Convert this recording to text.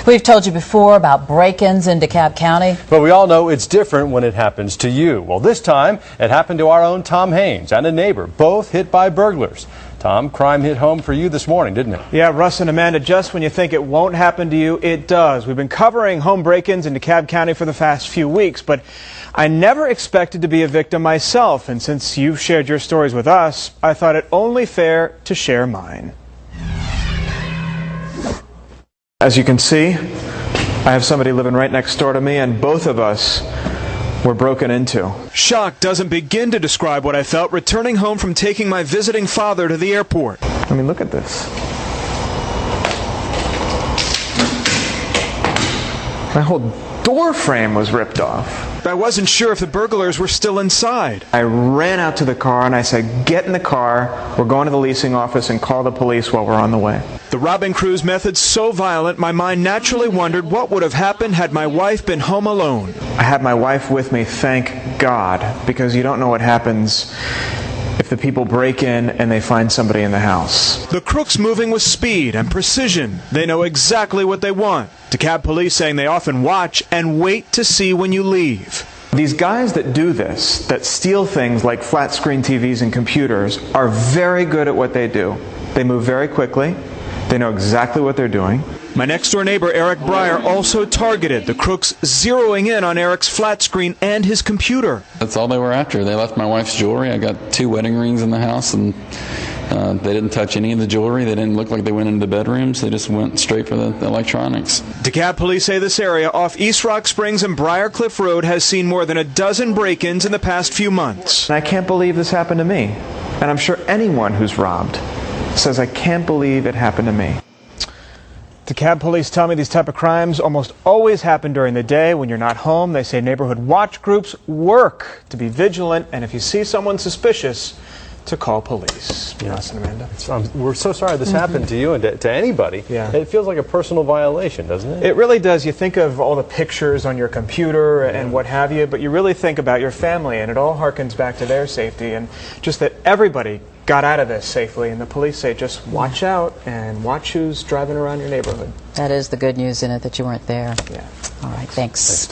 We've told you before about break-ins in DeKalb County. But we all know it's different when it happens to you. Well, this time it happened to our own Tom Haynes and a neighbor, both hit by burglars. Tom, crime hit home for you this morning, didn't it? Yeah, Russ and Amanda, just when you think it won't happen to you, it does. We've been covering home break-ins in DeKalb County for the past few weeks, but I never expected to be a victim myself. And since you've shared your stories with us, I thought it only fair to share mine. As you can see, I have somebody living right next door to me, and both of us were broken into. Shock doesn't begin to describe what I felt returning home from taking my visiting father to the airport. I mean, look at this. My whole door frame was ripped off. I wasn't sure if the burglars were still inside. I ran out to the car and I said, "Get in the car, we're going to the leasing office and call the police while we're on the way." The robbing crew's methods so violent, my mind naturally wondered what would have happened had my wife been home alone. I had my wife with me, thank God, because you don't know what happens if the people break in and they find somebody in the house. The crooks moving with speed and precision. They know exactly what they want. DeKalb police saying they often watch and wait to see when you leave. These guys that do this, that steal things like flat screen TVs and computers, are very good at what they do. They move very quickly. They know exactly what they're doing. My next-door neighbor, Eric Breyer, also targeted, the crooks zeroing in on Eric's flat screen and his computer. That's all they were after. They left my wife's jewelry. I got 2 wedding rings in the house, and they didn't touch any of the jewelry. They didn't look like they went into the bedrooms. They just went straight for the electronics. DeKalb police say this area off East Rock Springs and Briarcliff Road has seen more than a dozen break-ins in the past few months. I can't believe this happened to me. And I'm sure anyone who's robbed says, "I can't believe it happened to me." DeKalb police tell me these type of crimes almost always happen during the day when you're not home. They say neighborhood watch groups work to be vigilant, and if you see someone suspicious, to call police. Yes, and Amanda. We're so sorry this happened to you and to anybody. Yeah. It feels like a personal violation, doesn't it? It really does. You think of all the pictures on your computer and what have you, but you really think about your family, and it all harkens back to their safety, and just that everybody got out of this safely, and the police say just watch out and watch who's driving around your neighborhood. That is the good news in it, that you weren't there. Yeah. All right, thanks.